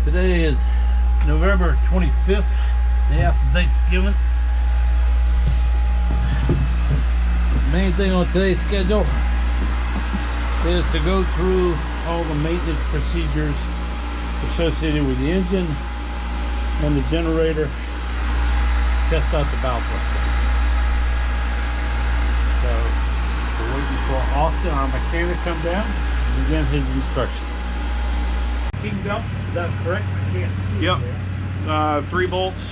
Today is November 25th, day after Thanksgiving. The main thing on today's schedule is to go through all the maintenance procedures associated with the engine and the generator, test out the valve system. So we're waiting for Austin, our mechanic, to come down and begin his instruction. King belt, is that correct? I can't see. Yep. 3 bolts.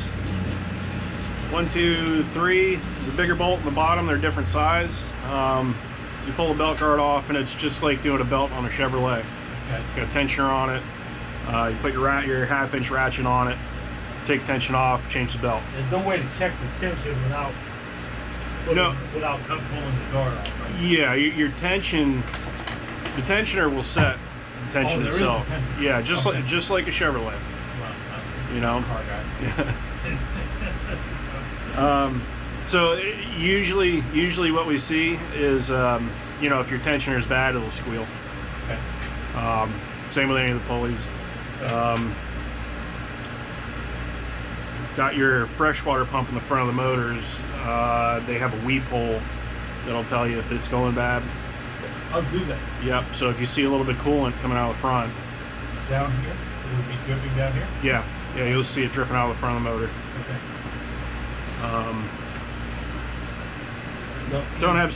1, 2, 3. There's a bigger bolt in the bottom. They're different size. You pull the belt guard off, and it's just like doing a belt on a Chevrolet. Okay. You got a tensioner on it. You put your 1/2-inch ratchet on it. Take the tension off. Change the belt. There's no way to check the tension without pulling the guard off, right? Yeah, your tension. The tensioner will set the tension there is itself. a tensioner. Yeah, Okay. just like a Chevrolet. Well, You know. car guy. So usually what we see is, you know, if your tensioner is bad, it'll squeal. Okay. Same with any of the pulleys. Got your freshwater pump in the front of the motors. They have a weep hole that'll tell you if it's going bad. I'll do that. Yep. So if you see a little bit coolant coming out of the front, Down here? It would be dripping down here? yeah, you'll see it dripping out of the front of the motor. Okay. Don't have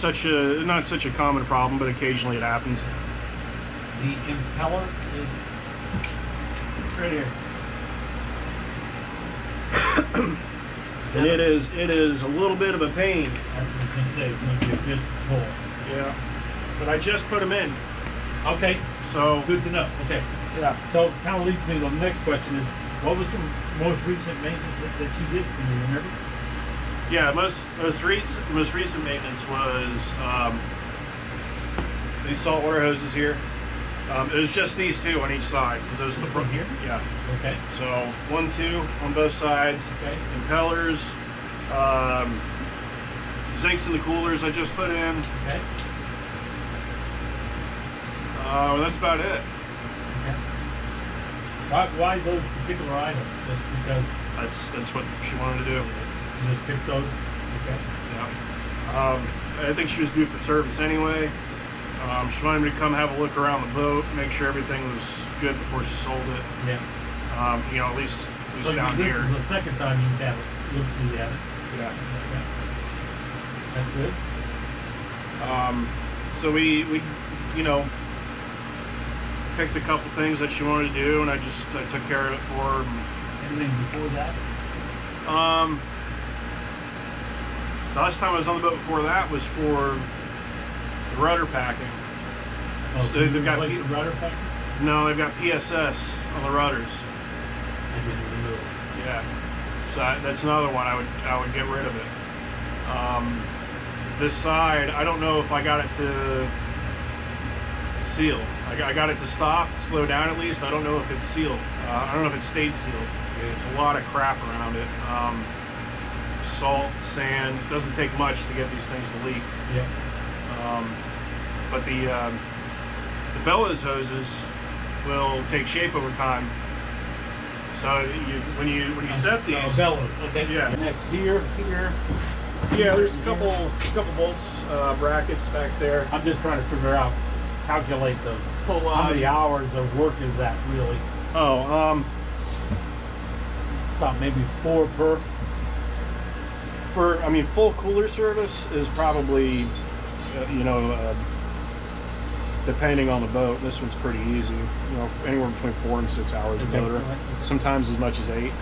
not such a common problem, but occasionally it happens. The impeller is right here. And it is a little bit of a pain. That's what I was going to say. It's going to be a good pull. Yeah. But I just put them in. Okay. So Good to know. Okay. yeah. So kind of leads me to the next question is, what was the most recent maintenance that you did? Can you remember? Yeah, most recent maintenance was these saltwater hoses here. It was just these 2 on each side because those are the From front here? Yeah. Okay. So 1, 2 on both sides. Okay. Impellers, zincs in the coolers I just put in. Okay. That's about it. Okay. Why those particular items? Just because That's what she wanted to do. you just picked those? Okay. Yeah. I think she was due for service anyway. She wanted me to come have a look around the boat, make sure everything was good before she sold it. Yeah. You know, at least So down this here. is the second time you've had it. You'll see that. Yeah. Okay. That's good. So we you know, picked a couple things that she wanted to do, and I took care of it for her. Anything before that? The last time I was on the boat before that was for the rudder packing. Oh, So did they've you got replace the rudder pack? No, they've got PSS on the rudders. I didn't remove it. Yeah, so that's another one I would get rid of it. This side, I don't know if I got it to seal. I got it to stop, slow down at least. I don't know if it's sealed. I don't know if it stayed sealed. It's a lot of crap around it. Salt, sand. It doesn't take much to get these things to leak. Yeah. But the bellows hoses will take shape over time. So when you set these, bellows. Okay. Yeah. Next here. yeah, there's a couple bolts, brackets back there. I'm just trying to figure out, calculate the how many hours of work is that really? Oh, About maybe 4 per. full cooler service is probably, depending on the boat. This one's pretty easy. You know, anywhere between 4 and 6 hours of Okay. motor. Sometimes as much as 8.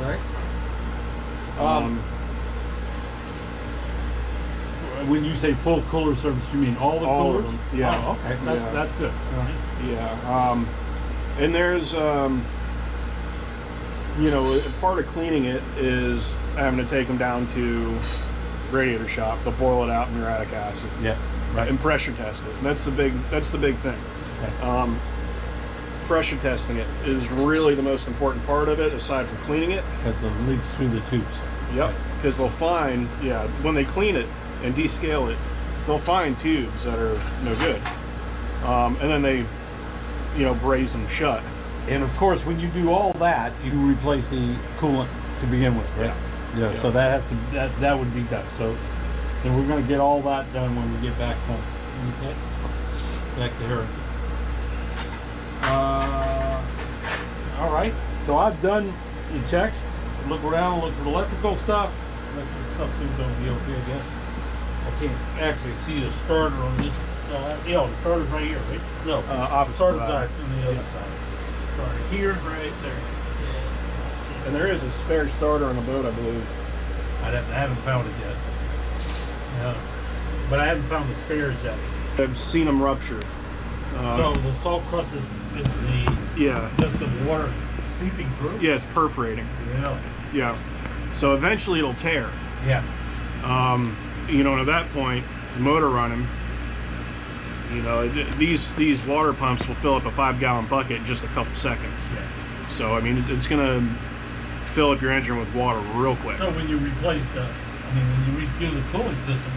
Right. When you say full cooler service, you mean all the All coolers? of them, yeah. Oh, okay. Yeah. That's good. All right. Yeah. And there's, part of cleaning it is having to take them down to radiator shop. They'll boil it out in muriatic acid. Yeah. Right. And pressure test it. And that's the big thing. Okay. Pressure testing it is really the most important part of it, aside from cleaning it. Because it leaks through the tubes. Yep. Because they'll find, when they clean it and descale it, they'll find tubes that are no good. And then they, braise them shut. And of course, when you do all that, you replace the coolant to begin with, right? Yeah. So that has to that would be done. So we're going to get all that done when we get back home. Okay. Back to Harrington. All right. So I've done the checks. Look around, look for the electrical stuff. Electrical stuff seems to be okay, I guess. I can't actually see the starter on this side. Yeah, the starter's right here, right? No, Opposite starter side. side on the other side. Starter here, right there. And there is a spare starter on the boat, I believe. I haven't found it yet. Yeah. But I haven't found the spares yet. I've seen them rupture. So the salt crust is Yeah. just the water seeping through? Yeah, it's perforating. Yeah. Yeah. So eventually it'll tear. Yeah. You know, and at that point, the motor running, you know, these water pumps will fill up a 5-gallon bucket in just a couple seconds. Yeah. So, I mean, it's going to fill up your engine with water real quick. So when you replace when you redo the cooling system,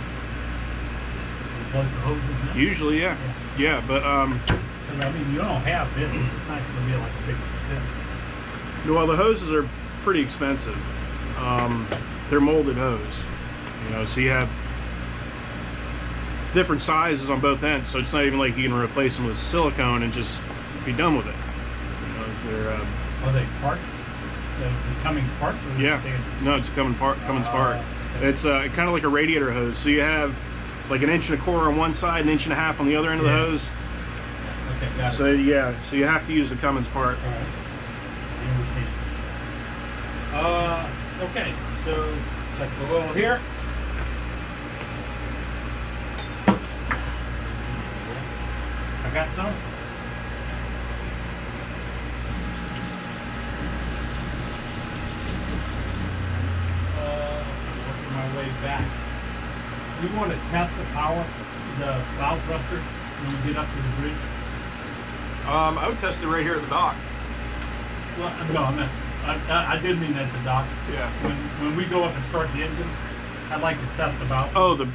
replace the hoses now? Usually, yeah. Yeah, but, 'Cause, I mean, you don't have this. It's not going to be like a big expense. well, the hoses are pretty expensive. They're molded hose, you know, so you have different sizes on both ends, so it's not even like you can replace them with silicone and just be done with it. You know, they're, Are they parts? The Cummins parts? Or yeah, standard? no, it's a Cummins part. Okay. It's kind of like a radiator hose, so you have like 1.25 inches on one side, 1.5 inches on the other end of the Yeah. hose. Okay, got So it. yeah, so you have to use the Cummins part. All right. I understand. Okay, so check the oil here. I got some. Working my way back. We want to test the power, the bow thruster, when we get up to the bridge. I would test it right here at the dock. Well, no, I did mean at the dock. Yeah. When we go up and start the engines, I'd like to test the bow. Oh, the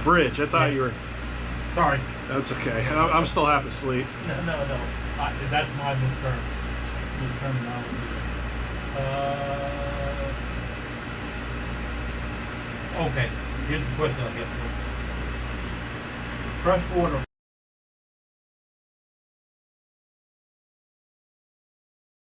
bridge. I thought you were. Sorry. That's okay. I'm still half asleep. No. That's my misterm. Misterminology. Okay. Here's the question I get. Freshwater